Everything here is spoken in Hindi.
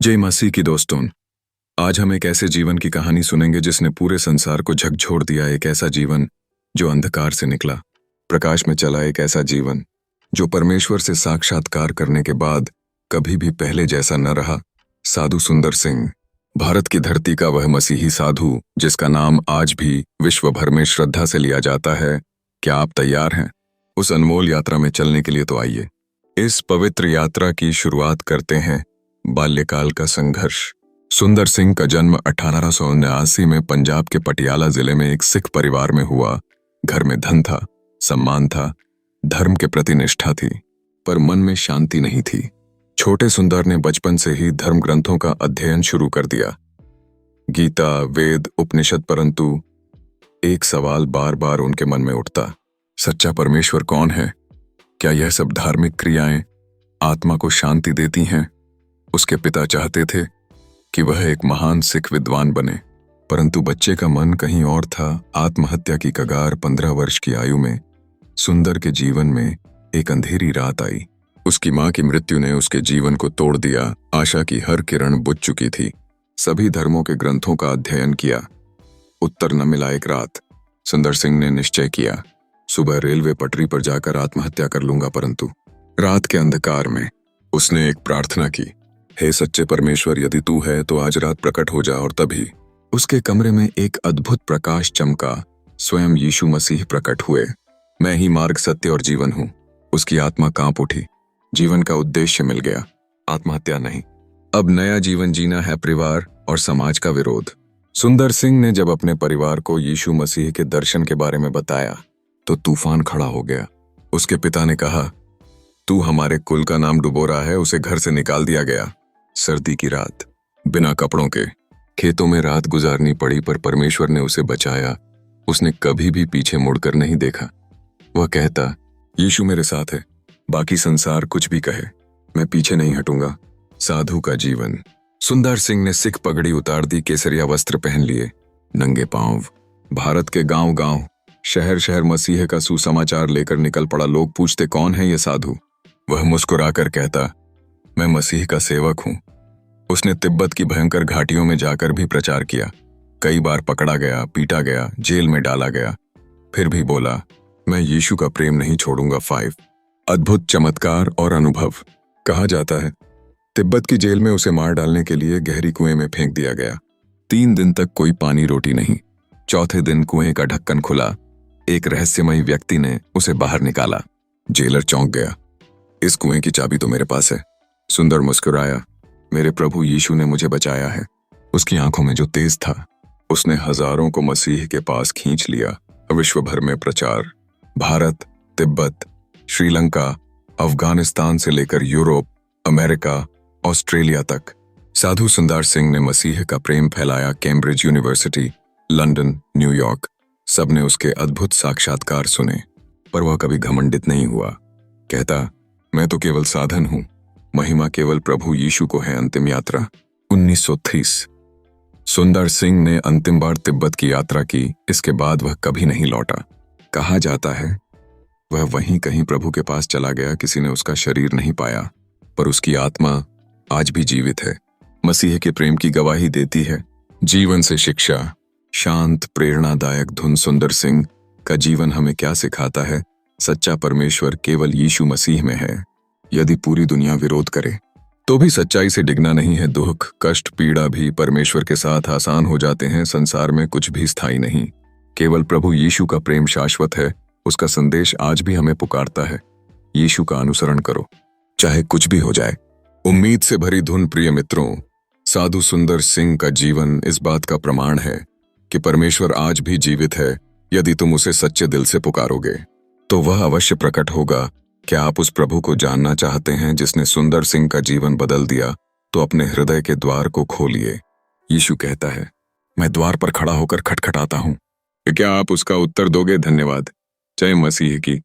जय मसीह की दोस्तों। आज हम एक ऐसे जीवन की कहानी सुनेंगे जिसने पूरे संसार को झकझोर दिया। एक ऐसा जीवन जो अंधकार से निकला, प्रकाश में चला। एक ऐसा जीवन जो परमेश्वर से साक्षात्कार करने के बाद कभी भी पहले जैसा न रहा। साधु सुंदर सिंह, भारत की धरती का वह मसीही साधु जिसका नाम आज भी विश्व भर में श्रद्धा से लिया जाता है। क्या आप तैयार हैं उस अनमोल यात्रा में चलने के लिए? तो आइए इस पवित्र यात्रा की शुरुआत करते हैं। बाल्यकाल का संघर्ष। सुंदर सिंह का जन्म 1879 में पंजाब के पटियाला जिले में एक सिख परिवार में हुआ। घर में धन था, सम्मान था, धर्म के प्रति निष्ठा थी, पर मन में शांति नहीं थी। छोटे सुंदर ने बचपन से ही धर्म ग्रंथों का अध्ययन शुरू कर दिया, गीता, वेद, उपनिषद। परंतु एक सवाल बार बार उनके मन में उठता, सच्चा परमेश्वर कौन है? क्या यह सब धार्मिक क्रियाएं आत्मा को शांति देती हैं? उसके पिता चाहते थे कि वह एक महान सिख विद्वान बने, परंतु बच्चे का मन कहीं और था। आत्महत्या की कगार। 15 वर्ष की आयु में सुंदर के जीवन में एक अंधेरी रात आई। उसकी मां की मृत्यु ने उसके जीवन को तोड़ दिया। आशा की हर किरण बुझ चुकी थी। सभी धर्मों के ग्रंथों का अध्ययन किया, उत्तर न मिला। एक रात सुंदर सिंह ने निश्चय किया, सुबह रेलवे पटरी पर जाकर आत्महत्या कर लूंगा। परंतु रात के अंधकार में उसने एक प्रार्थना की, हे सच्चे परमेश्वर, यदि तू है तो आज रात प्रकट हो जा। और तभी उसके कमरे में एक अद्भुत प्रकाश चमका। स्वयं यीशु मसीह प्रकट हुए। मैं ही मार्ग, सत्य और जीवन हूं। उसकी आत्मा कांप उठी। जीवन का उद्देश्य मिल गया, आत्महत्या नहीं। अब नया जीवन जीना है। परिवार और समाज का विरोध। सुंदर सिंह ने जब अपने परिवार को यीशु मसीह के दर्शन के बारे में बताया तो तूफान खड़ा हो गया। उसके पिता ने कहा, तू हमारे कुल का नाम डुबो रहा है। उसे घर से निकाल दिया गया। सर्दी की रात, बिना कपड़ों के खेतों में रात गुजारनी पड़ी, पर परमेश्वर ने उसे बचाया। उसने कभी भी पीछे मुड़कर नहीं देखा। वह कहता, यीशु मेरे साथ है, बाकी संसार कुछ भी कहे, मैं पीछे नहीं हटूंगा। साधु का जीवन। सुंदर सिंह ने सिख पगड़ी उतार दी, केसरिया वस्त्र पहन लिए, नंगे पांव भारत के गांव गांव, शहर शहर मसीह का सुसमाचार लेकर निकल पड़ा। लोग पूछते, कौन है ये साधु? वह मुस्कुराकर कहता, मैं मसीह का सेवक हूं। उसने तिब्बत की भयंकर घाटियों में जाकर भी प्रचार किया। कई बार पकड़ा गया, पीटा गया, जेल में डाला गया, फिर भी बोला, मैं यीशु का प्रेम नहीं छोड़ूंगा। 5 अद्भुत चमत्कार और अनुभव। कहा जाता है तिब्बत की जेल में उसे मार डालने के लिए गहरी कुएं में फेंक दिया गया। 3 दिन तक कोई पानी रोटी नहीं। चौथे दिन कुएं का ढक्कन खुला। एक रहस्यमयी व्यक्ति ने उसे बाहर निकाला। जेलर चौंक गया, इस कुएं की चाबी तो मेरे पास है। सुंदर मुस्कुराया, मेरे प्रभु यीशु ने मुझे बचाया है। उसकी आंखों में जो तेज था, उसने हजारों को मसीह के पास खींच लिया। विश्व भर में प्रचार। भारत, तिब्बत, श्रीलंका, अफगानिस्तान से लेकर यूरोप, अमेरिका, ऑस्ट्रेलिया तक साधु सुंदर सिंह ने मसीह का प्रेम फैलाया। कैम्ब्रिज यूनिवर्सिटी, लंदन, न्यूयॉर्क, सबने उसके अद्भुत साक्षात्कार सुने। पर वह कभी घमंडित नहीं हुआ। कहता, मैं तो केवल साधन हूं, महिमा केवल प्रभु यीशु को है। अंतिम यात्रा। 1930 सुंदर सिंह ने अंतिम बार तिब्बत की यात्रा की। इसके बाद वह कभी नहीं लौटा। कहा जाता है वह वहीं कहीं प्रभु के पास चला गया। किसी ने उसका शरीर नहीं पाया, पर उसकी आत्मा आज भी जीवित है। मसीह के प्रेम की गवाही देती है। जीवन से शिक्षा। शांत, प्रेरणादायक धुन। सुंदर सिंह का जीवन हमें क्या सिखाता है? सच्चा परमेश्वर केवल यीशु मसीह में है। यदि पूरी दुनिया विरोध करे तो भी सच्चाई से डिगना नहीं है। दुख, कष्ट, पीड़ा भी परमेश्वर के साथ आसान हो जाते हैं। संसार में कुछ भी स्थायी नहीं, केवल प्रभु यीशु का प्रेम शाश्वत है। उसका संदेश आज भी हमें पुकारता है, यीशु का अनुसरण करो, चाहे कुछ भी हो जाए। उम्मीद से भरी धुन। प्रिय मित्रों, साधु सुंदर सिंह का जीवन इस बात का प्रमाण है कि परमेश्वर आज भी जीवित है। यदि तुम उसे सच्चे दिल से पुकारोगे तो वह अवश्य प्रकट होगा। क्या आप उस प्रभु को जानना चाहते हैं जिसने सुंदर सिंह का जीवन बदल दिया? तो अपने हृदय के द्वार को खोलिए। यीशु कहता है, मैं द्वार पर खड़ा होकर खटखटाता हूं। क्या आप उसका उत्तर दोगे? धन्यवाद। जय मसीह की।